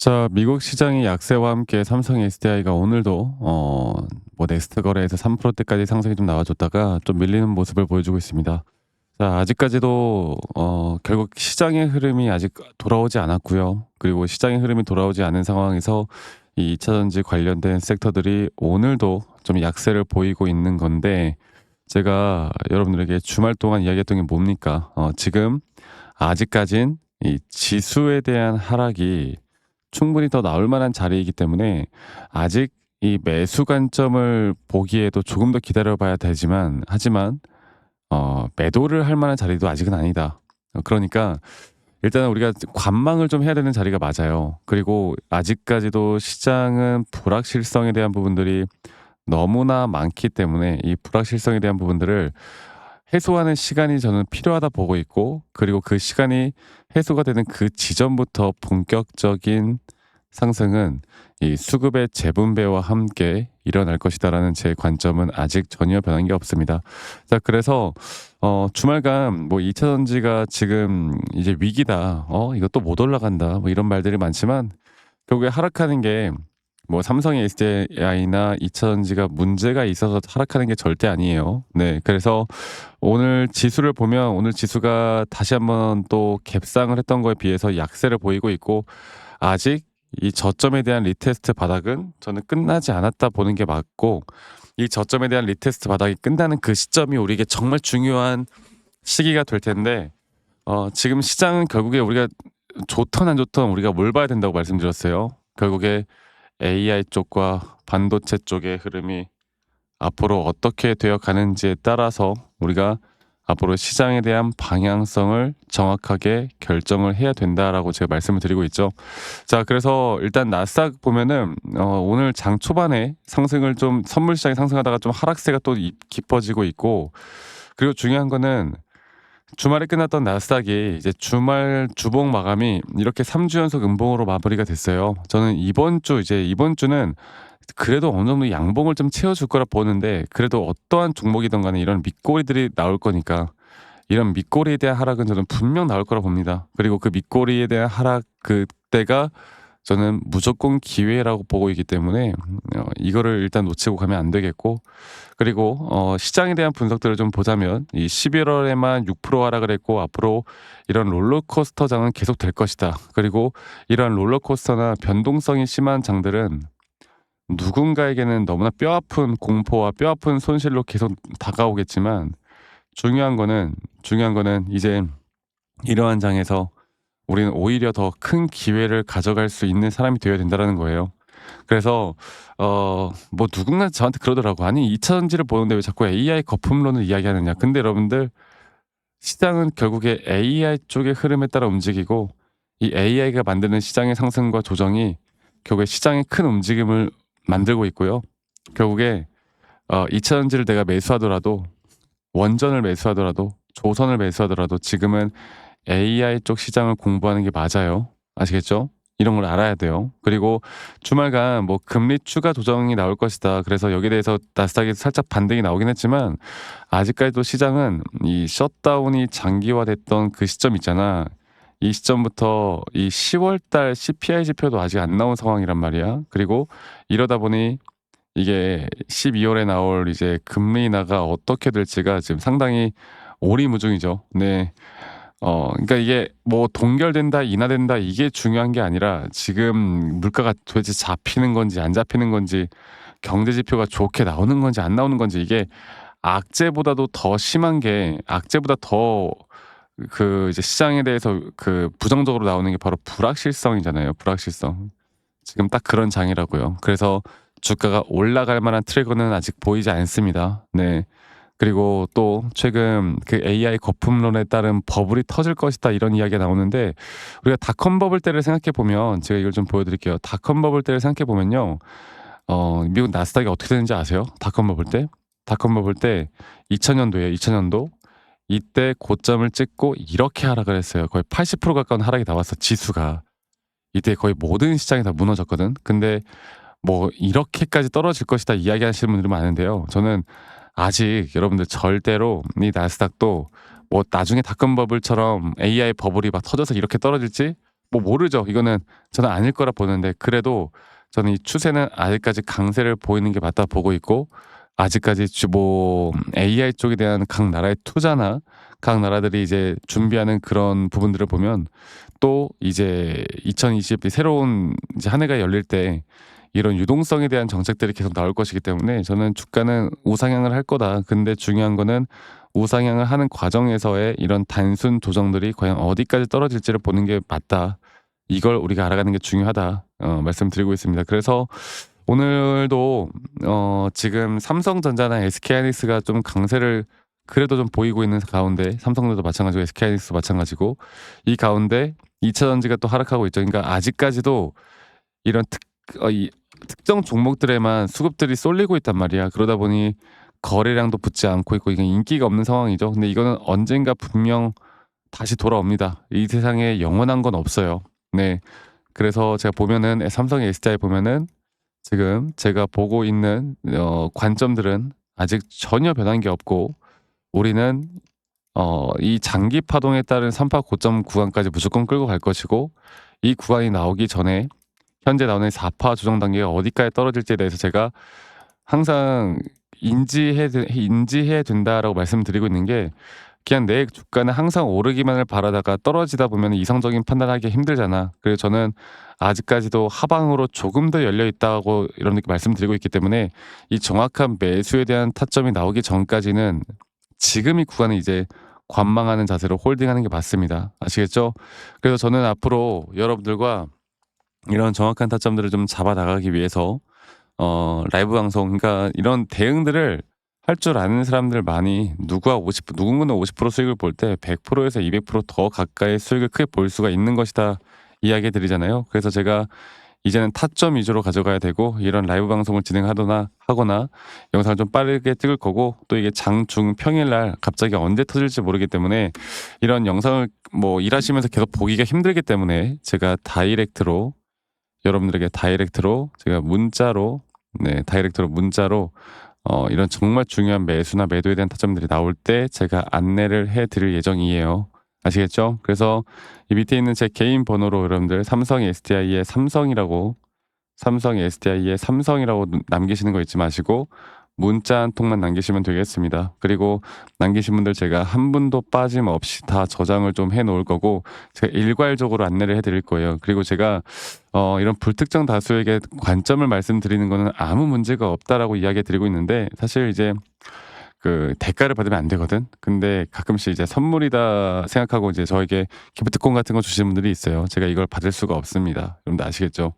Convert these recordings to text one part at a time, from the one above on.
자, 미국 시장의 약세와 함께 삼성 SDI가 오늘도 넥스트 거래에서 3%대까지 상승이 좀 나와줬다가 좀 밀리는 모습을 보여주고 있습니다. 자, 아직까지도 결국 시장의 흐름이 아직 돌아오지 않았고요. 그리고 시장의 흐름이 돌아오지 않은 상황에서 이 2차 전지 관련된 섹터들이 오늘도 좀 약세를 보이고 있는 건데, 제가 여러분들에게 주말 동안 이야기했던 게 뭡니까? 지금 아직까진 이 지수에 대한 하락이 충분히 더 나올 만한 자리이기 때문에 아직 이 매수 관점을 보기에도 조금 더 기다려 봐야 되지만, 하지만 매도를 할 만한 자리도 아직은 아니다. 그러니까 일단은 우리가 관망을 좀 해야 되는 자리가 맞아요. 그리고 아직까지도 시장은 불확실성에 대한 부분들이 너무나 많기 때문에 이 불확실성에 대한 부분들을 해소하는 시간이 저는 필요하다 보고 있고, 그리고 그 시간이 해소가 되는 그 지점부터 본격적인 상승은 이 수급의 재분배와 함께 일어날 것이다라는 제 관점은 아직 전혀 변한 게 없습니다. 자, 그래서 주말간 뭐 2차 전지가 지금 이제 위기다, 이것도 못 올라간다, 뭐 이런 말들이 많지만 결국에 하락하는 게 뭐 삼성의 SDI나 2차 전지가 문제가 있어서 하락하는 게 절대 아니에요. 네, 그래서 오늘 지수를 보면 오늘 지수가 다시 한번 또 갭상을 했던 거에 비해서 약세를 보이고 있고, 아직 이 저점에 대한 리테스트 바닥은 저는 끝나지 않았다 보는 게 맞고, 이 저점에 대한 리테스트 바닥이 끝나는 그 시점이 우리에게 정말 중요한 시기가 될 텐데, 지금 시장은 결국에 우리가 좋든 안 좋든 우리가 뭘 봐야 된다고 말씀드렸어요. 결국에 AI 쪽과 반도체 쪽의 흐름이 앞으로 어떻게 되어 가는지에 따라서 우리가 앞으로 시장에 대한 방향성을 정확하게 결정을 해야 된다라고 제가 말씀을 드리고 있죠. 자, 그래서 일단 나스닥 보면은 오늘 장 초반에 상승을 좀 선물 시장이 상승하다가 좀 하락세가 또 깊어지고 있고, 그리고 중요한 거는 주말에 끝났던 나스닥이 이제 주말 주봉 마감이 이렇게 3주 연속 음봉으로 마무리가 됐어요. 저는 이번 주는 그래도 어느 정도 양봉을 좀 채워줄 거라 보는데, 그래도 어떠한 종목이든 간에 이런 밑꼬리들이 나올 거니까 이런 밑꼬리에 대한 하락은 저는 분명 나올 거라 봅니다. 그리고 그 밑꼬리에 대한 하락 그때가 저는 무조건 기회라고 보고 있기 때문에 이거를 일단 놓치고 가면 안 되겠고, 그리고 시장에 대한 분석들을 좀 보자면 이 11월에만 6% 하락을 했고, 앞으로 이런 롤러코스터장은 계속 될 것이다. 그리고 이런 롤러코스터나 변동성이 심한 장들은 누군가에게는 너무나 뼈아픈 공포와 뼈아픈 손실로 계속 다가오겠지만, 중요한 거는 이제 이러한 장에서 우리는 오히려 더 큰 기회를 가져갈 수 있는 사람이 되어야 된다라는 거예요. 그래서 뭐 누군가 저한테 그러더라고. "아니 2차 전지를 보는데 왜 자꾸 AI 거품론을 이야기하느냐." 근데 여러분들, 시장은 결국에 AI 쪽의 흐름에 따라 움직이고, 이 AI가 만드는 시장의 상승과 조정이 결국에 시장의 큰 움직임을 만들고 있고요. 결국에 2차 전지를 내가 매수하더라도, 원전을 매수하더라도, 조선을 매수하더라도 지금은 AI 쪽 시장을 공부하는 게 맞아요. 아시겠죠? 이런 걸 알아야 돼요. 그리고 주말간 뭐 금리 추가 조정이 나올 것이다, 그래서 여기에 대해서 나스닥이 살짝 반등이 나오긴 했지만, 아직까지도 시장은 이 셧다운이 장기화됐던 그 시점 있잖아. 이 시점부터 이 10월 달 CPI 지표도 아직 안 나온 상황이란 말이야. 그리고 이러다 보니 이게 12월에 나올 이제 금리 인하가 어떻게 될지가 지금 상당히 오리무중이죠. 네. 그러니까 이게 뭐 동결된다, 인하된다, 이게 중요한 게 아니라 지금 물가가 도대체 잡히는 건지 안 잡히는 건지, 경제 지표가 좋게 나오는 건지 안 나오는 건지, 이게 악재보다도 더 심한 게, 악재보다 더 그 이제 시장에 대해서 그 부정적으로 나오는 게 바로 불확실성이잖아요. 불확실성. 지금 딱 그런 장이라고요. 그래서 주가가 올라갈 만한 트리거는 아직 보이지 않습니다. 네. 그리고 또 최근 그 AI 거품론에 따른 버블이 터질 것이다, 이런 이야기가 나오는데, 우리가 닷컴 버블 때를 생각해 보면, 제가 이걸 좀 보여드릴게요. 닷컴 버블 때를 생각해 보면요, 미국 나스닥이 어떻게 되는지 아세요? 닷컴 버블 때? 닷컴 버블 때 2000년도에 2000년도 이때 고점을 찍고 이렇게 하락을 했어요. 거의 80% 가까운 하락이 나왔어, 지수가. 이때 거의 모든 시장이 다 무너졌거든. 근데 뭐 이렇게까지 떨어질 것이다 이야기하시는 분들이 많은데요. 저는 아직 여러분들 절대로 이 나스닥도 뭐 나중에 닷컴 버블처럼 AI 버블이 막 터져서 이렇게 떨어질지 뭐 모르죠. 이거는 저는 아닐 거라 보는데 그래도 저는 이 추세는 아직까지 강세를 보이는 게 맞다 보고 있고 아직까지 AI 쪽에 대한 각 나라의 투자나 각 나라들이 이제 준비하는 그런 부분들을 보면 또 이제 2020 새로운 이제 한 해가 열릴 때 이런 유동성에 대한 정책들이 계속 나올 것이기 때문에 저는 주가는 우상향을 할 거다. 근데 중요한 거는 우상향을 하는 과정에서의 이런 단순 조정들이 과연 어디까지 떨어질지를 보는 게 맞다. 이걸 우리가 알아가는 게 중요하다. 말씀드리고 있습니다. 그래서 오늘도 지금 삼성전자나 SK하이닉스가 좀 강세를 그래도 좀 보이고 있는 가운데 삼성전자도 마찬가지고 SK하이닉스도 마찬가지고 이 가운데 2차 전지가 또 하락하고 있죠. 그러니까 아직까지도 이런 이 특정 종목들에만 수급들이 쏠리고 있단 말이야. 그러다 보니 거래량도 붙지 않고 있고 이게 인기가 없는 상황이죠. 근데 이거는 언젠가 분명 다시 돌아옵니다. 이 세상에 영원한 건 없어요. 네. 그래서 제가 보면은 삼성의 SDI 보면은 지금 제가 보고 있는 관점들은 아직 전혀 변한 게 없고 우리는 이 장기 파동에 따른 3파 고점 구간까지 무조건 끌고 갈 것이고 이 구간이 나오기 전에 현재 나오는 4파 조정 단계가 어디까지 떨어질지에 대해서 제가 항상 인지해야 된다라고 말씀드리고 있는 게 그냥 내 주가는 항상 오르기만을 바라다가 떨어지다 보면 이성적인 판단하기 힘들잖아. 그래서 저는 아직까지도 하방으로 조금 더 열려 있다고 이렇게 말씀드리고 있기 때문에 이 정확한 매수에 대한 타점이 나오기 전까지는 지금 이 구간은 이제 관망하는 자세로 홀딩하는 게 맞습니다. 아시겠죠? 그래서 저는 앞으로 여러분들과 이런 정확한 타점들을 좀 잡아 나가기 위해서 라이브 방송 그러니까 이런 대응들을 할 줄 아는 사람들 많이 누군가는 50% 수익을 볼 때 100%에서 200%더 가까이 수익을 크게 볼 수가 있는 것이다 이야기 드리잖아요. 그래서 제가 이제는 타점 위주로 가져가야 되고 이런 라이브 방송을 하거나 영상을 좀 빠르게 찍을 거고 또 이게 장, 중, 평일날 갑자기 언제 터질지 모르기 때문에 이런 영상을 뭐 일하시면서 계속 보기가 힘들기 때문에 제가 여러분들에게 다이렉트로 제가 다이렉트로 문자로 이런 정말 중요한 매수나 매도에 대한 타점들이 나올 때 제가 안내를 해 드릴 예정이에요. 아시겠죠? 그래서 이 밑에 있는 제 개인 번호로 여러분들 삼성 SDI의 삼성이라고 남기시는 거 잊지 마시고 문자 한 통만 남기시면 되겠습니다. 그리고 남기신 분들 제가 한 분도 빠짐없이 다 저장을 좀 해 놓을 거고 제가 일괄적으로 안내를 해 드릴 거예요. 그리고 제가 이런 불특정 다수에게 관점을 말씀드리는 거는 아무 문제가 없다라고 이야기 드리고 있는데 사실 이제 그 대가를 받으면 안 되거든. 근데 가끔씩 이제 선물이다 생각하고 이제 저에게 기프트콘 같은 거 주시는 분들이 있어요. 제가 이걸 받을 수가 없습니다. 여러분들 아시겠죠?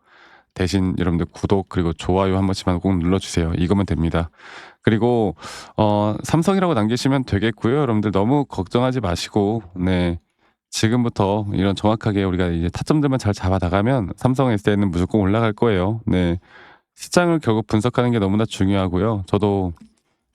대신 여러분들 구독 그리고 좋아요 한 번씩만 꼭 눌러주세요. 이거면 됩니다. 그리고 삼성이라고 남기시면 되겠고요. 여러분들 너무 걱정하지 마시고 네 지금부터 이런 정확하게 우리가 이제 타점들만 잘 잡아 나가면 삼성 SDI는 무조건 올라갈 거예요. 네 시장을 결국 분석하는 게 너무나 중요하고요. 저도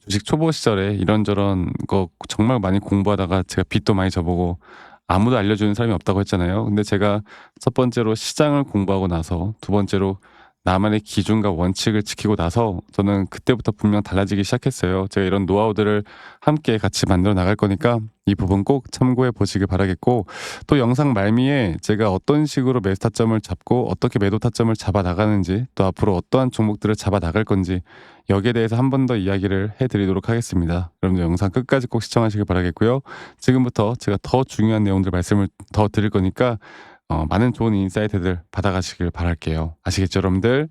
주식 초보 시절에 이런저런 거 정말 많이 공부하다가 제가 빚도 많이 져보고 아무도 알려주는 사람이 없다고 했잖아요. 근데 제가 첫 번째로 시장을 공부하고 나서 두 번째로 나만의 기준과 원칙을 지키고 나서 저는 그때부터 분명 달라지기 시작했어요. 제가 이런 노하우들을 함께 같이 만들어 나갈 거니까 이 부분 꼭 참고해 보시길 바라겠고 또 영상 말미에 제가 어떤 식으로 매수 타점을 잡고 어떻게 매도 타점을 잡아 나가는지 또 앞으로 어떠한 종목들을 잡아 나갈 건지 여기에 대해서 한 번 더 이야기를 해드리도록 하겠습니다. 여러분들 영상 끝까지 꼭 시청하시길 바라겠고요. 지금부터 제가 더 중요한 내용들 말씀을 더 드릴 거니까 많은 좋은 인사이트들 받아가시길 바랄게요. 아시겠죠, 여러분들?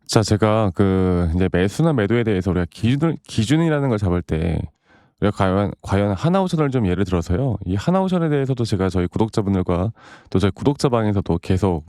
자, 제가 그 이제 매수나 매도에 대해서 우리가 기준이라는 걸 잡을 때 우리가 과연 하나오션을 좀 예를 들어서요. 이 하나오션에 대해서도 제가 저희 구독자분들과 또 저희 구독자방에서도 계속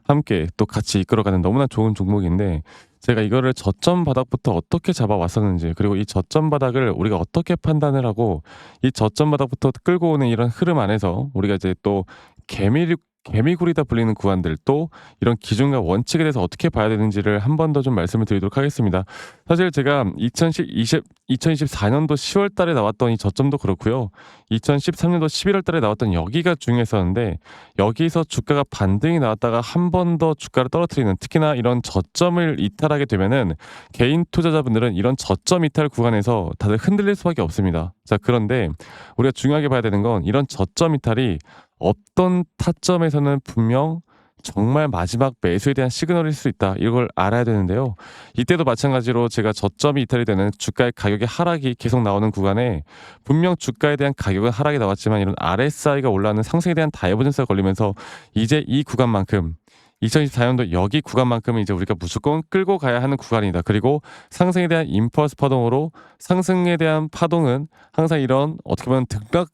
함께 또 같이 이끌어가는 너무나 좋은 종목인데 제가 이거를 저점 바닥부터 어떻게 잡아왔었는지 그리고 이 저점 바닥을 우리가 어떻게 판단을 하고 이 저점 바닥부터 끌고 오는 이런 흐름 안에서 우리가 이제 또 개미굴이다 불리는 구간들 또 이런 기준과 원칙에 대해서 어떻게 봐야 되는지를 한 번 더 좀 말씀을 드리도록 하겠습니다. 사실 제가 2024년도 10월 달에 나왔던 이 저점도 그렇고요. 2013년도 11월 달에 나왔던 여기가 중요했었는데 여기서 주가가 반등이 나왔다가 한 번 더 주가를 떨어뜨리는 특히나 이런 저점을 이탈하게 되면은 개인 투자자분들은 이런 저점 이탈 구간에서 다들 흔들릴 수밖에 없습니다. 자, 그런데 우리가 중요하게 봐야 되는 건 이런 저점 이탈이 어떤 타점에서는 분명 정말 마지막 매수에 대한 시그널일 수 있다. 이걸 알아야 되는데요. 이때도 마찬가지로 제가 저점이 이탈이 되는 주가의 가격의 하락이 계속 나오는 구간에 분명 주가에 대한 가격은 하락이 나왔지만 이런 RSI가 올라가는 상승에 대한 다이버전스가 걸리면서 이제 이 구간만큼 2024년도 여기 구간만큼은 이제 우리가 무조건 끌고 가야 하는 구간이다. 그리고 상승에 대한 임펄스 파동으로 상승에 대한 파동은 항상 이런 어떻게 보면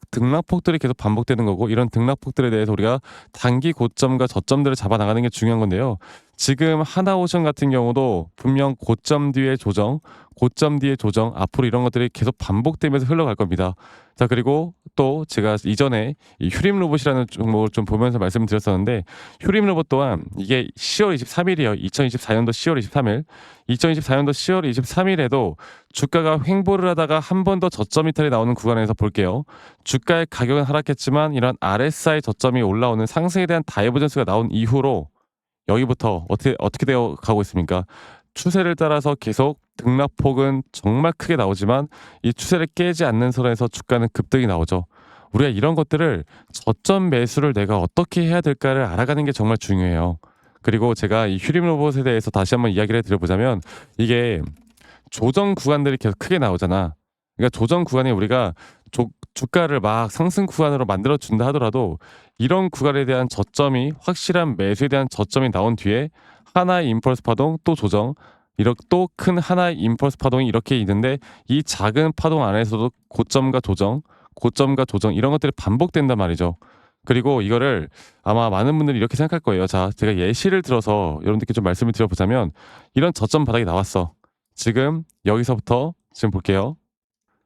등락폭들이 계속 반복되는 거고 이런 등락폭들에 대해서 우리가 단기 고점과 저점들을 잡아 나가는 게 중요한 건데요. 지금 하나오션 같은 경우도 분명 고점 뒤에 조정, 고점 뒤에 조정, 앞으로 이런 것들이 계속 반복되면서 흘러갈 겁니다. 자, 그리고 또 제가 이전에 이 휴림 로봇이라는 종목을 좀 보면서 말씀을 드렸었는데 휴림 로봇 또한 이게 10월 23일이에요. 2024년도 10월 23일. 2024년도 10월 23일에도 주가가 횡보를 하다가 한 번 더 저점 이탈이 나오는 구간에서 볼게요. 주가의 가격은 하락했지만 이런 RSI 저점이 올라오는 상승에 대한 다이버전스가 나온 이후로 여기부터 어떻게 되어 가고 있습니까? 추세를 따라서 계속 등락폭은 정말 크게 나오지만 이 추세를 깨지 않는 선에서 주가는 급등이 나오죠. 우리가 이런 것들을 저점 매수를 내가 어떻게 해야 될까를 알아가는 게 정말 중요해요. 그리고 제가 이 휴림 로봇에 대해서 다시 한번 이야기를 드려보자면 이게 조정 구간들이 계속 크게 나오잖아. 그러니까 조정 구간이 우리가 주가를 막 상승 구간으로 만들어 준다 하더라도 이런 구간에 대한 저점이 확실한 매수에 대한 저점이 나온 뒤에 하나의 임펄스 파동 또 조정 이렇게 또 큰 하나의 임펄스 파동이 이렇게 있는데 이 작은 파동 안에서도 고점과 조정 이런 것들이 반복된단 말이죠. 그리고 이거를 아마 많은 분들이 이렇게 생각할 거예요. 자, 제가 예시를 들어서 여러분들께 좀 말씀을 드려보자면 이런 저점 바닥이 나왔어. 지금 여기서부터 지금 볼게요.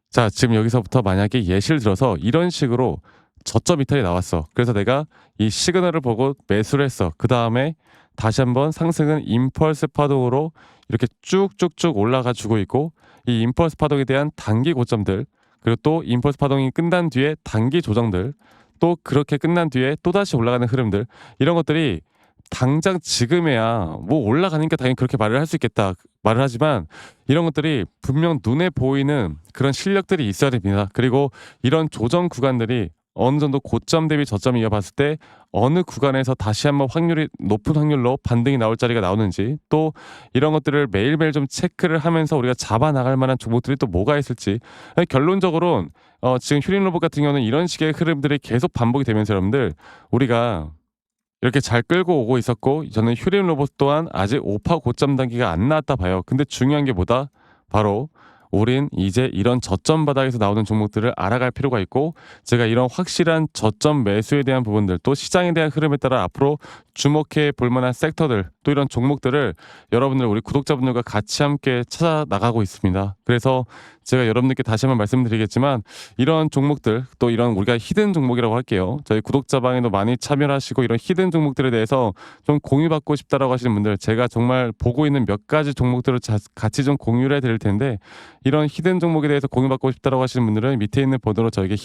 자, 지금 여기서부터 만약에 예시를 들어서 이런 식으로 저점 이탈이 나왔어. 그래서 내가 이 시그널을 보고 매수를 했어. 그 다음에 다시 한번 상승은 임펄스 파동으로 이렇게 쭉쭉쭉 올라가 주고 있고 이 임펄스 파동에 대한 단기 고점들 그리고 또 임펄스 파동이 끝난 뒤에 단기 조정들 또 그렇게 끝난 뒤에 또다시 올라가는 흐름들 이런 것들이 당장 지금에야 뭐 올라가니까 당연히 그렇게 말을 할 수 있겠다 말을 하지만 이런 것들이 분명 눈에 보이는 그런 실력들이 있어야 됩니다. 그리고 이런 조정 구간들이 어느 정도 고점 대비 저점을 이어봤을 때 어느 구간에서 다시 한번 확률이 높은 확률로 반등이 나올 자리가 나오는지 또 이런 것들을 매일매일 좀 체크를 하면서 우리가 잡아 나갈 만한 종목들이 또 뭐가 있을지 결론적으로는 지금 휴림 로봇 같은 경우는 이런 식의 흐름들이 계속 반복이 되면서 여러분들 우리가 이렇게 잘 끌고 오고 있었고 저는 휴림 로봇 또한 아직 5파 고점 단계가 안 나왔다 봐요. 근데 중요한 게 뭐다? 바로 우린 이제 이런 저점 바닥에서 나오는 종목들을 알아갈 필요가 있고 제가 이런 확실한 저점 매수에 대한 부분들 또 시장에 대한 흐름에 따라 앞으로 주목해 볼 만한 섹터들 또 이런 종목들을 여러분들 우리 구독자분들과 같이 함께 찾아 나가고 있습니다. 그래서 제가 여러분들께 다시 한번 말씀드리겠지만 이런 종목들 또 이런 우리가 히든 종목이라고 할게요. 저희 구독자방에도 많이 참여하시고 이런 히든 종목들에 대해서 좀 공유받고 싶다라고 하시는 분들 제가 정말 보고 있는 몇 가지 종목들을 같이 좀 공유를 해드릴 텐데 이런 히든 종목에 대해서 공유받고 싶다라고 하시는 분들은 밑에 있는 번호로 저에게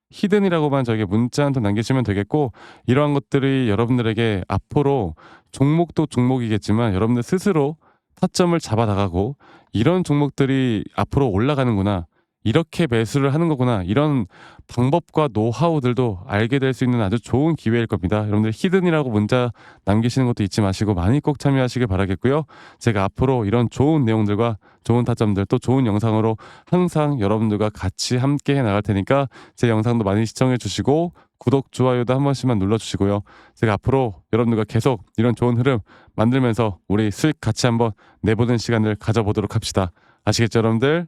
히든이라고만 저에게 문자 한 통 남기시면 되겠고 이러한 것들이 여러분들에게 앞으로 종목도 종목이겠지만 여러분들 스스로 타점을 잡아 나가고 이런 종목들이 앞으로 올라가는구나 이렇게 매수를 하는 거구나 이런 방법과 노하우들도 알게 될 수 있는 아주 좋은 기회일 겁니다. 여러분들 히든이라고 문자 남기시는 것도 잊지 마시고 많이 꼭 참여하시길 바라겠고요. 제가 앞으로 이런 좋은 내용들과 좋은 타점들 또 좋은 영상으로 항상 여러분들과 같이 함께 해 나갈 테니까 제 영상도 많이 시청해 주시고 구독, 좋아요도 한 번씩만 눌러주시고요. 제가 앞으로 여러분들과 계속 이런 좋은 흐름 만들면서 우리 수익 같이 한번 내보는 시간을 가져보도록 합시다. 아시겠죠, 여러분들?